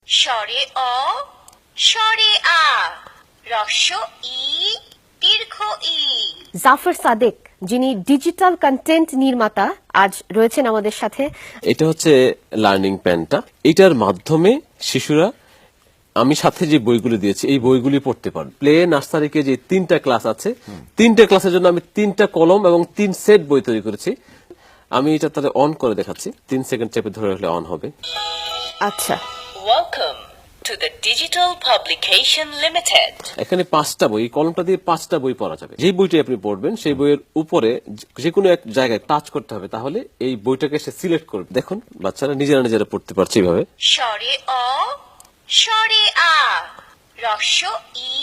স্বরে অ, স্বরে আ, হ্রস্ব ই, দীর্ঘ ই। জাফর সাদেক, যিনি ডিজিটাল কন্টেন্ট নির্মাতা, আজ রয়েছেন আমাদের সাথে। এটা হচ্ছে লার্নিং প্যানটা। এটার মাধ্যমে শিশুরা, আমি সাথে যে বইগুলো দিয়েছি এই বইগুলি পড়তে পারবে। প্লে নার্সারিকে যে 3টা ক্লাস আছে, 3টে ক্লাসের জন্য আমি 3টা কলম এবং 3 সেট বই তৈরি করেছি। আমি এটা তাহলে অন করে দেখাচ্ছি, 3 সেকেন্ড চেপে ধরে রাখলে অন হবে। আচ্ছা, Welcome to the Digital Publication Limited. এখানে 5টা বই, এই কলমটা দিয়ে 5টা বই পড়া যাবে। যে বইটি আপনি পড়বেন সেই বইয়ের উপরে যে কোনো এক জায়গায় টাচ করতে হবে, তাহলে এই বইটাকে সে সিলেক্ট করবে। দেখুন বাচ্চারা নিজেরা পড়তে পারছে এইভাবে। স্বরে অ, স্বরে আ, হ্রস্ব ই,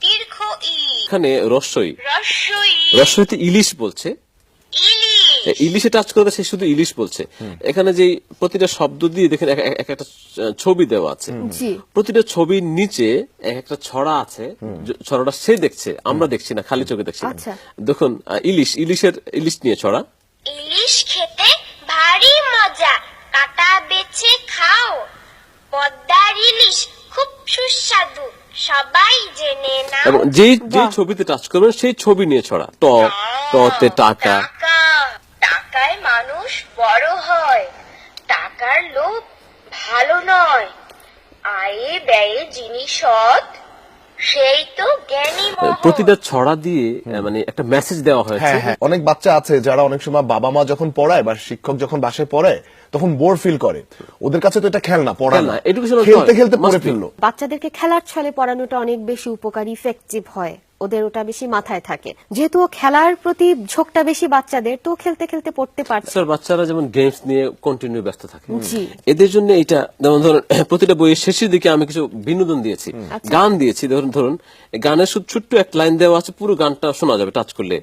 দীর্ঘ ই। এখানে রস্যই, হ্রস্ব ই, রস্যইতে ইলিশ বলছে। ইলিশ। ইলিশে টাচ করতে সে শুধু ইলিশ বলছে। এখানে যে প্রতিটা শব্দ দিয়ে দেখেন এক একটা ছবি দেওয়া আছে। জি। প্রতিটা ছবির নিচে এক একটা ছড়া আছে, ছড়াটা সে দেখছে, আমরা দেখছি না, খালি চোখে দেখছি। আচ্ছা। দেখুন ইলিশ নিয়ে ছড়া। ইলিশ খেতে ভারী মজা, কাটা বেছে খাও। পদ্মার ইলিশ খুব সুস্বাদু, সবাই জেনে নাও। এবং যেই ছবিতে টাচ করবেন সেই ছবি নিয়ে ছড়া। টতে টাকা। টাকায় মানুষ বড় হয়, টাকার লোভ ভালো নয়। আয়ে ব্যয়ে যিনি সৎ, সেই তো জ্ঞানী মহৎ। প্রতিটা ছড়া দিয়ে মানে একটা মেসেজ দেওয়া হয়েছে। হ্যাঁ হ্যাঁ, অনেক বাচ্চা আছে যারা অনেক সময় বাবা মা যখন পড়ায় বা শিক্ষক যখন বাসায় পড়ায় তখন বোর ফিল করে। ওদের কাছে তো এটা খেলনা, পড়া না, educational খেলতে toy, খেলতে পড়ে must be। ফেললো। বাচ্চাদেরকে খেলার ছলে পড়ানোটা অনেক বেশি উপকারী, ইফেক্টিভ হয়, ওদের ওটা বেশি মাথায় থাকে। যেহেতু খেলার প্রতি ঝোঁকটা বেশি বাচ্চাদের, তো খেলতে খেলতে পড়তে পারছে। স্যার, বাচ্চারা যেমন গেমস নিয়ে কন্টিনিউ ব্যস্ত থাকে, জি। এদের জন্য এটা যেমন ধরুন প্রতিটা বইয়ের শেষের দিকে আমি কিছু বিনোদন দিয়েছি, গান দিয়েছি। ধরুন গানের ছোট্ট এক লাইন দেওয়া আছে, পুরো গানটা শোনা যাবে টাচ করলে।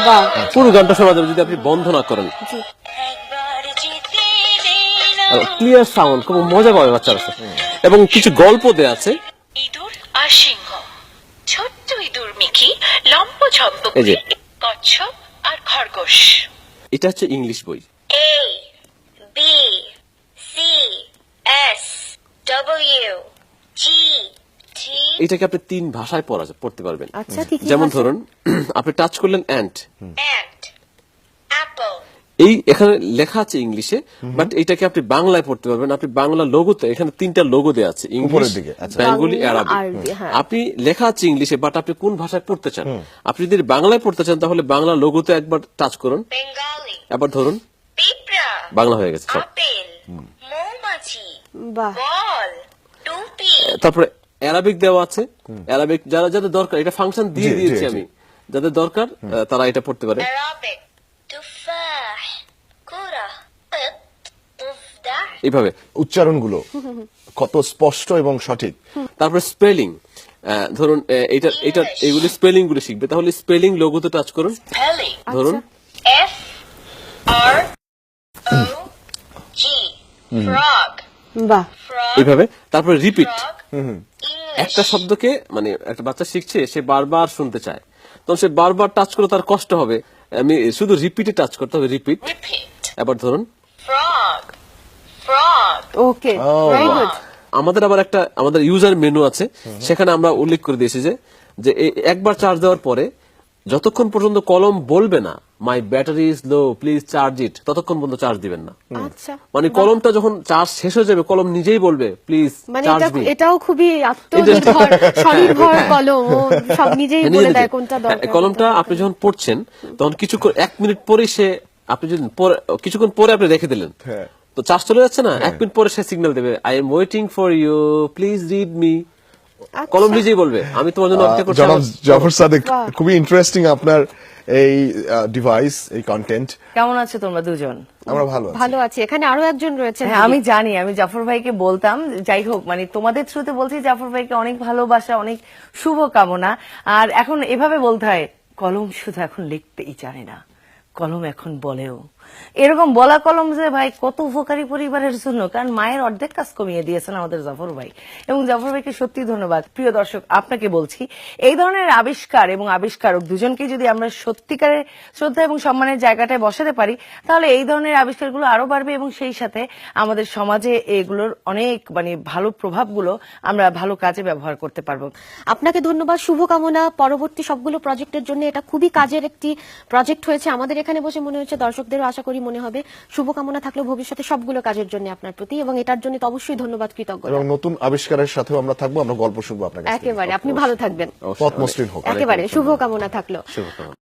বাহ, পুরো গানটা শোনা যাবে যদি আপনি বন্ধ না করেন। জি। একবার জিতে দিলাম। ক্লিয়ার সাউন্ড, খুব মজা পাবে বাচ্চারা। এবং কিছু গল্প দেয়া আছে। ইঁদুর আর সিংহ, ছোট্ট ইঁদুর মিকি, লম্ব ঝম্ব এই যে। কচ্ছপ আর খরগোশ। এটা হচ্ছে ইংলিশ বই। A, B, C, S, W, G, T, এটাকে আপনি 3 ভাষায় পড়তে পারবেন। আচ্ছা, ঠিক আছে। যেমন ধরুন আপনি টাচ করলেন অ্যান্ট, ant, apple, এই এখানে লেখা আছে ইংলিশে, বাট এটাকে আপনি বাংলায় পড়তে পারবেন। আপনি বাংলা লোগোতে, এখানে 3টা লোগো দেওয়া আছে, ইংলিশ, উপরের দিকে, আচ্ছা। বেঙ্গলি, বাংলা, আরবি। আরবি, হ্যাঁ। আপনি লেখা আছে ইংলিশে, বাট আপনি কোন ভাষায় পড়তে চান। আপনি যদি বাংলায় পড়তে চান তাহলে বাংলা লোগোতে একবার টাচ করুন, Bengali, এবার ধরুন পিঁপড়া, বাংলা হয়ে গেছে সব। আপেল, মৌমাছি, বাহ, বল, টুপি, তারপরে অ্যারাবিক দেওয়া আছে। অ্যারাবিক যাদের দরকার, এটা ফাংশন দিয়ে জি, দিয়েছি জি, আমি, যাদের দরকার তারা এটা পড়তে পারে। Arabic, তুফাহ, কুরা, তুফদাহ, এইভাবে উচ্চারণগুলো কত স্পষ্ট এবং সঠিক। তারপরে স্পেলিং, ধরুন এগুলি স্পেলিং গুলো শিখবে, তাহলে স্পেলিং লোগোতে টাচ করুন। spelling, ধরুন F, R, O, G, frog, বাহ, frog, এইভাবে। তারপরে রিপিট, frog, English, একটা শব্দকে মানে একটা বাচ্চা শিখছে, সে বারবার শুনতে চায়, তখন সে বারবার টাচ করে তার কষ্ট হবে। আমি শুধু রিপিটে টাচ করতে হবে, রিপিট। repeat, এবার ধরুন frog, frog, ওকে, Oh, ভেরি গুড। আমাদের আবার আমাদের ইউজার মেনু আছে, সেখানে আমরা উল্লেখ করে দিয়েছি যে একবার চার্জ দেওয়ার পরে যতক্ষণ পর্যন্ত কলম বলবে না my battery is low please charge it, ততক্ষণ পর্যন্ত চার্জ দিবেন না। আচ্ছা, মানে কলমটা যখন চার্জ শেষ হয়ে যাবে, কলম নিজেই বলবে প্লিজ মানে চার্জ মি। এটাও খুবই আত্মনির্ভর, স্বনির্ভর কলম, ও সব নিজেই বলে দেয় কোনটা দরকার। কলমটা আপনি যখন পড়ছেন তখন কিছুক্ষণ 1 মিনিট পরেই আপনি যদি কিছুক্ষণ পরে আপনি রেখে দিলেন, হ্যাঁ। তো চার্জ চলে যাচ্ছে না, 1 মিনিট পরে সে সিগন্যাল দেবে, I am waiting for you please read me. কলম নিজেই বলবে আমি তোমার জন্য অপেক্ষা করছি। জনাব জাফর সাদেক, খুবই ইন্টারেস্টিং আপনার এই ডিভাইস, এই কন্টেন্ট। কেমন আছো তোমরা দুজন? আমরা ভালো আছি। ভালো আছে। এখানে আরো একজন রয়েছেন। হ্যাঁ, আমি জানি, আমি জাফর ভাইকে বলতাম, যাই হোক, মানে তোমাদের থ্রুতে বলছি জাফর ভাইকে অনেক ভালোবাসা, অনেক শুভ কামনা। আর এখন এভাবে বলতে হয়, কলম শুধু এখন লিখতেই জানে না, কলম এখন বলেও। এরকম বলা কলম যে ভাই কত উপকারী পরিবারের জন্য, কারণ মায়ের অর্ধেক কাজ কমিয়ে দিয়েছেন আমাদের জাফর ভাই, এবং জাফর ভাইকে সত্যি ধন্যবাদ। প্রিয় দর্শক, আপনাকে বলছি এই ধরনের আবিষ্কার এবং আবিষ্কারক দুজনকে যদি আমরা সত্যিকারের শ্রদ্ধা এবং সম্মানের জায়গাটায় বসাতে পারি, তাহলে এই ধরনের আবিষ্কারগুলো আরো বাড়বে এবং সেই সাথে আমাদের সমাজে এগুলোর অনেক ভালো প্রভাবগুলো আমরা ভালো কাজে ব্যবহার করতে পারবো। আপনাকে ধন্যবাদ, শুভকামনা পরবর্তী সবগুলো প্রজেক্টের জন্য। এটা খুবই কাজের একটি প্রজেক্ট হয়েছে, আমাদের এখানে বসে মনে হচ্ছে, দর্শকদেরও আশা করি মনে হবে। শুভকামনা থাকলো ভবিষ্যতে সবগুলো কাজের জন্য আপনার প্রতি, এবং এটার জন্য তো অবশ্যই ধন্যবাদ, কৃতজ্ঞতা। এবং নতুন আবিষ্কারের সাথেও আমরা থাকবো, আমরা গল্প শুনবো আপনার কাছ থেকে। একেবারে, আপনি ভালো থাকবেন, পথ মসৃণ হোক। একেবারে শুভকামনা থাকলো। শুভকামনা।